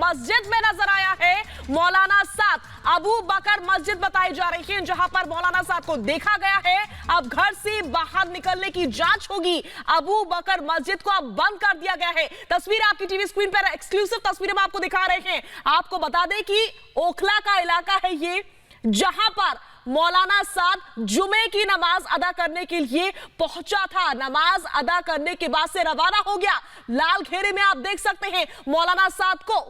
मस्जिद में नजर आया है मौलाना साद। अबू बकर मस्जिद बताई जा रही है जहां पर मौलाना साद को देखा गया है। अब घर से बाहर निकलने की जांच होगी। अबू बकर मस्जिद को अब बंद कर दिया गया है। तस्वीर आपकी टीवी स्क्रीन पर एक्सक्लूसिव तस्वीरें हम आपको दिखा रहे हैं। आपको बता दें कि ओखला का इलाका है ये, जहां पर मौलाना साद जुमे की नमाज अदा करने के लिए पहुंचा था। नमाज अदा करने के बाद से रवाना हो गया। लाल घेरे में आप देख सकते हैं मौलाना साद को।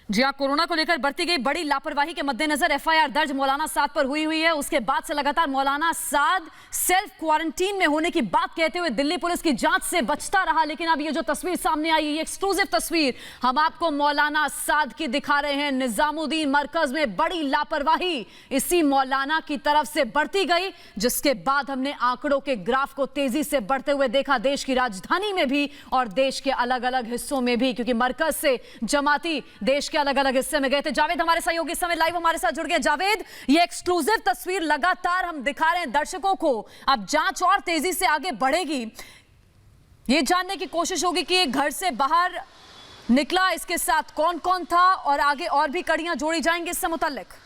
जी हाँ, कोरोना को लेकर बरती गई बड़ी लापरवाही के मद्देनजर एफआईआर दर्ज मौलाना साद पर हुई है। उसके बाद से लगातार मौलाना साद सेल्फ क्वारंटीन में होने की बात कहते हुए दिल्ली पुलिस की जांच से बचता रहा। लेकिन अब ये जो तस्वीर सामने आई है, ये एक्सक्लूसिव तस्वीर हम आपको मौलाना साद की दिखा रहे हैं। निजामुद्दीन मरकज में बड़ी लापरवाही इसी मौलाना की तरफ से बढ़ती गई, जिसके बाद हमने आंकड़ों के ग्राफ को तेजी से बढ़ते हुए देखा, देश की राजधानी में भी और देश के अलग अलग हिस्सों में भी, क्योंकि मरकज से जमाती देश के अलग अलग हिस्से में गए थे। जावेद हमारे सहयोगी इस समय लाइव हमारे साथ जुड़ गए। जावेद, ये एक्सक्लूसिव तस्वीर लगातार हम दिखा रहे हैं दर्शकों को। अब जांच और तेजी से आगे बढ़ेगी। ये जानने की कोशिश होगी कि घर से बाहर निकला, इसके साथ कौन कौन था और आगे और भी कड़ियां जोड़ी जाएंगी इससे मुताल्लिक।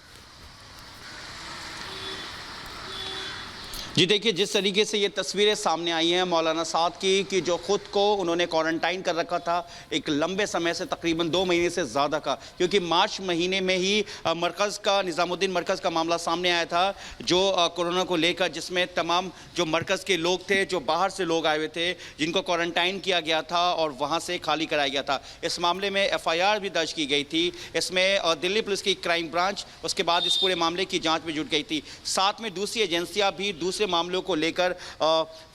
जी देखिए, जिस तरीके से ये तस्वीरें सामने आई हैं मौलाना साद की कि जो खुद को उन्होंने क्वारंटाइन कर रखा था एक लंबे समय से, तकरीबन 2 महीने से ज़्यादा का, क्योंकि मार्च महीने में ही मरकज़ का, निज़ामुद्दीन मरकज़ का मामला सामने आया था जो कोरोना को लेकर, जिसमें तमाम जो मरकज़ के लोग थे, जो बाहर से लोग आए हुए थे, जिनको क्वारंटाइन किया गया था और वहाँ से खाली कराया गया था। इस मामले में FIR भी दर्ज की गई थी। इसमें दिल्ली पुलिस की क्राइम ब्रांच उसके बाद इस पूरे मामले की जाँच में जुट गई थी। साथ में दूसरी एजेंसियाँ भी दूसरे मामलों को लेकर,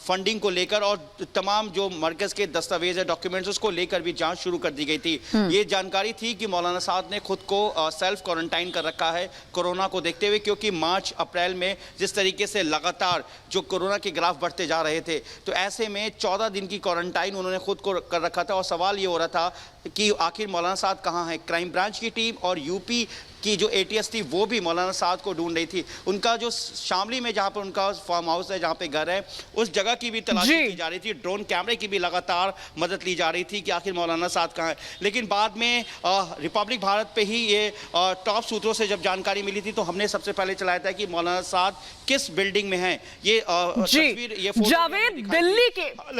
फंडिंग को लेकर और तमाम जो मरकज के दस्तावेज है, डॉक्यूमेंट्स, उसको लेकर भी जांच शुरू कर दी गई थी। ये जानकारी थी कि मौलाना साद ने खुद को सेल्फ क्वारंटाइन कर रखा है कोरोना को देखते हुए, क्योंकि मार्च अप्रैल में जिस तरीके से लगातार जो कोरोना के ग्राफ बढ़ते जा रहे थे, तो ऐसे में 14 दिन की क्वारंटाइन उन्होंने खुद को कर रखा था। और सवाल ये हो रहा था कि आखिर मौलाना साद कहाँ है। क्राइम ब्रांच की टीम और यूपी की जो ATS थी वो भी मौलाना साद को ढूंढ रही थी। उनका जो शामली में जहाँ पर उनका फार्म हाउस है, जहाँ पे घर है, उस जगह की भी तलाशी की जा रही थी। ड्रोन कैमरे की भी लगातार मदद ली जा रही थी कि आखिर मौलाना साद कहाँ है। लेकिन बाद में रिपब्लिक भारत पे ही ये टॉप सूत्रों से जब जानकारी मिली थी, तो हमने सबसे पहले चलाया था कि मौलाना साद किस बिल्डिंग में है। ये तस्वीर, ये जावेद,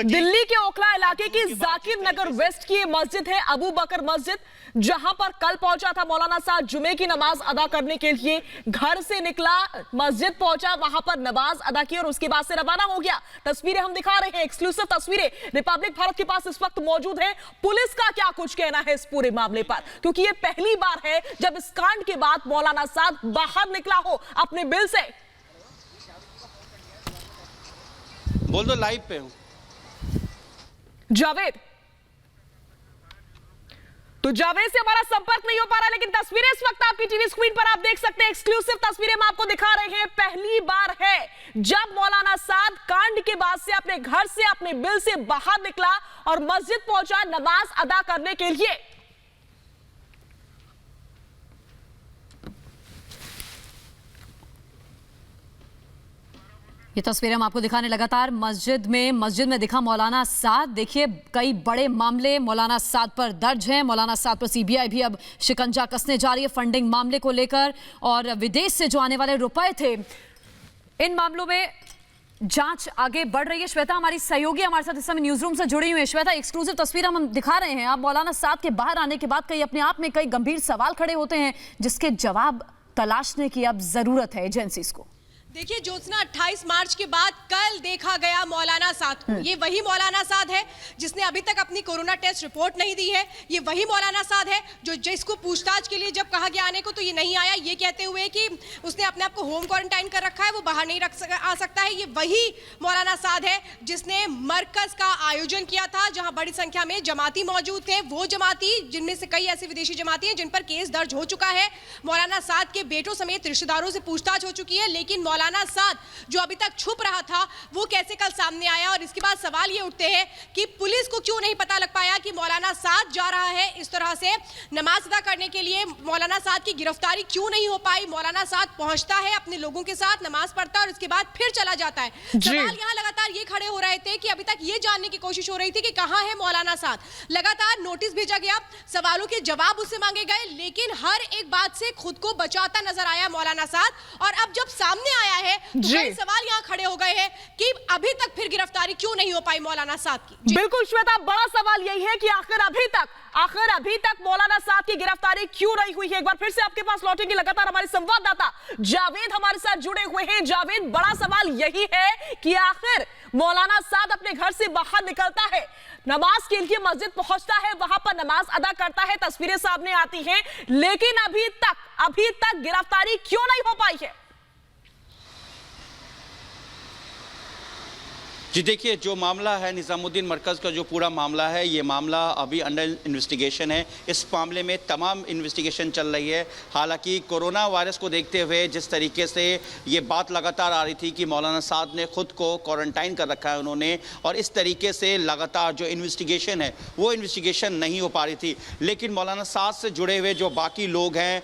दिल्ली के ओखला इलाके की जाकिर नगर वेस्ट की मस्जिद है अबू बकर मस्जिद, जहां पर कल पहुंचा था मौलाना साद जुमे की नमाज अदा करने के लिए। घर से निकला, मस्जिद पहुंचा, वहां पर नमाज अदा की और उसके बाद से रवाना हो गया। तस्वीरें हम दिखा रहे हैं, एक्सक्लूसिव तस्वीरें रिपब्लिक भारत के पास इस वक्त मौजूद है। पुलिस का क्या कुछ कहना है इस पूरे मामले पर, क्योंकि ये पहली बार है जब इस कांड के बाद मौलाना साद बाहर निकला हो अपने बिल से। बोल दो, लाइव पे हूं जावेद। तो जावेद से हमारा संपर्क नहीं हो पा रहा, लेकिन तस्वीरें इस वक्त आपकी टीवी स्क्रीन पर आप देख सकते हैं। एक्सक्लूसिव तस्वीरें हम आपको दिखा रहे हैं। पहली बार है जब मौलाना साद कांड के बाद से अपने घर से, अपने बिल से बाहर निकला और मस्जिद पहुंचा नमाज अदा करने के लिए। ये तस्वीरें हम आपको दिखाने लगातार मस्जिद में दिखा मौलाना साद। देखिए, कई बड़े मामले मौलाना साद पर दर्ज हैं। मौलाना साद पर CBI भी अब शिकंजा कसने जा रही है फंडिंग मामले को लेकर, और विदेश से जो आने वाले रुपए थे, इन मामलों में जांच आगे बढ़ रही है। श्वेता हमारी सहयोगी हमारे साथ इस समय न्यूज रूम से जुड़ी हुई है। श्वेता, एक्सक्लूसिव तस्वीर हम दिखा रहे हैं। अब मौलाना साद के बाहर आने के बाद कई अपने आप में कई गंभीर सवाल खड़े होते हैं, जिसके जवाब तलाशने की अब जरूरत है एजेंसीज को। देखिए ज्योत्सना, 28 मार्च के बाद कल देखा गया मौलाना साद को। ये वही मौलाना साद है जिसने अभी तक अपनी कोरोना टेस्ट रिपोर्ट नहीं दी है। ये वही मौलाना साद है जो जिसको पूछताछ के लिए जब कहा गया आने को तो ये नहीं आया, ये कहते हुए कि उसने अपने आप को होम क्वारंटाइन कर रखा है, वो बाहर नहीं आ सकता है। ये वही मौलाना साद है जिसने मरकज का आयोजन किया था जहां बड़ी संख्या में जमाती मौजूद थे। वो जमाती जिनमें से कई ऐसे विदेशी जमाती हैं जिन पर केस दर्ज हो चुका है। मौलाना साद के बेटों समेत रिश्तेदारों से पूछताछ हो चुकी है, लेकिन मौलाना साद जो अभी तक छुप रहा था वो कैसे कल सामने आया। और इसके बाद सवाल ये उठते हैं कि पुलिस को क्यों नहीं पता लग पाया कि मौलाना साद जा रहा है इस तरह से नमाज अदा करने के लिए। मौलाना साद की गिरफ्तारी क्यों नहीं हो पाई। मौलाना साद पहुंचता है, अपने लोगों के साथ नमाज पढ़ता है और उसके बाद फिर चला जाता है। सवाल यहाँ लगातार ये खड़े हो रहे थे कि अभी तक ये जानने की कोशिश हो रही थी कि कहां है मौलाना साद। लगातार नोटिस भेजा गया, सवालों के जवाब उससे मांगे गए, लेकिन हर एक बात से खुद को बचाता नजर आया मौलाना साद। और अब जब सामने आया है तो कई सवाल यहाँ खड़े हो गए हैं कि अभी तक फिर गिरफ्तारी क्यों नहीं हो पाई मौलाना साद की। बिल्कुल श्वेता, बड़ा सवाल यही है कि आखिर अभी तक मौलाना साद की गिरफ्तारी क्यों नहीं हुई है। एक बार फिर से आपके पास लौटेंगे, लगातार हमारे संवाददाता जावेद हमारे साथ जुड़े हुए हैं। जावेद, बड़ा सवाल यही है कि आखिर मौलाना साद अपने घर से बाहर निकलता है, नमाज के लिए मस्जिद पहुंचता है, वहां पर नमाज अदा करता है, तस्वीरें सामने आती हैं, लेकिन अभी तक गिरफ्तारी क्यों नहीं हो पाई है। जी देखिए, जो मामला है निज़ामुद्दीन मरकज़ का, जो पूरा मामला है, ये मामला अभी अंडर इन्वेस्टिगेशन है। इस मामले में तमाम इन्वेस्टिगेशन चल रही है। हालांकि कोरोना वायरस को देखते हुए जिस तरीके से ये बात लगातार आ रही थी कि मौलाना साद ने खुद को क्वारंटाइन कर रखा है उन्होंने, और इस तरीके से लगातार जो इन्वेस्टिगेशन है वो इन्वेस्टिगेशन नहीं हो पा रही थी। लेकिन मौलाना साद से जुड़े हुए जो बाकी लोग हैं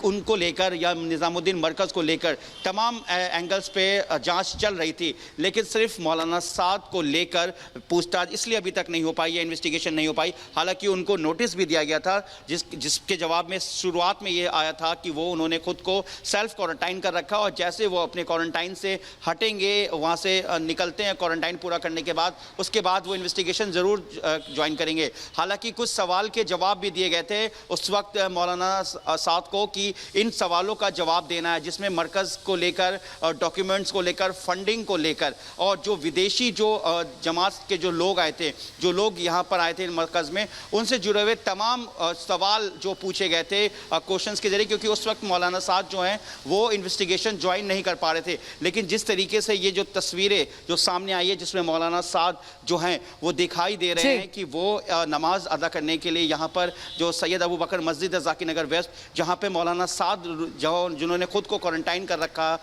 उनको लेकर या निज़ामुद्दीन मरकज़ को लेकर तमाम एंगल्स पे जाँच चल रही थी, लेकिन सिर्फ मौलाना साद को लेकर पूछताछ इसलिए अभी तक नहीं हो पाई या इन्वेस्टिगेशन नहीं हो पाई। हालांकि उनको नोटिस भी दिया गया था जिसके जवाब में शुरुआत में ये आया था कि वो उन्होंने खुद को सेल्फ क्वारंटाइन कर रखा, और जैसे वो अपने क्वारंटाइन से हटेंगे, वहाँ से निकलते हैं क्वारंटाइन पूरा करने के बाद, उसके बाद वो इन्वेस्टिगेशन ज़रूर ज्वाइन करेंगे। हालांकि कुछ सवाल के जवाब भी दिए गए थे उस वक्त मौलाना साद को कि इन सवालों का जवाब देना है, जिसमें मरकज़ को लेकर, डॉक्यूमेंट्स को लेकर, फंडिंग को लेकर, और जो विदेशी जो जमात के जो लोग आए थे, जो लोग यहाँ पर आए थे मरकज़ में, उनसे जुड़े हुए तमाम सवाल जो पूछे गए थे क्वेश्चंस के जरिए, क्योंकि उस वक्त मौलाना साद जो हैं वो इन्वेस्टिगेशन ज्वाइन नहीं कर पा रहे थे। लेकिन जिस तरीके से ये जो तस्वीरें जो सामने आई है जिसमें मौलाना साद जो हैं वो दिखाई दे रहे हैं कि वो नमाज अदा करने के लिए यहाँ पर जो सैयद अबू बकर मस्जिद है ज़ाकिर नगर वेस्ट, जहाँ पे मौलाना साद जिन्होंने खुद को क्वारंटाइन कर रखा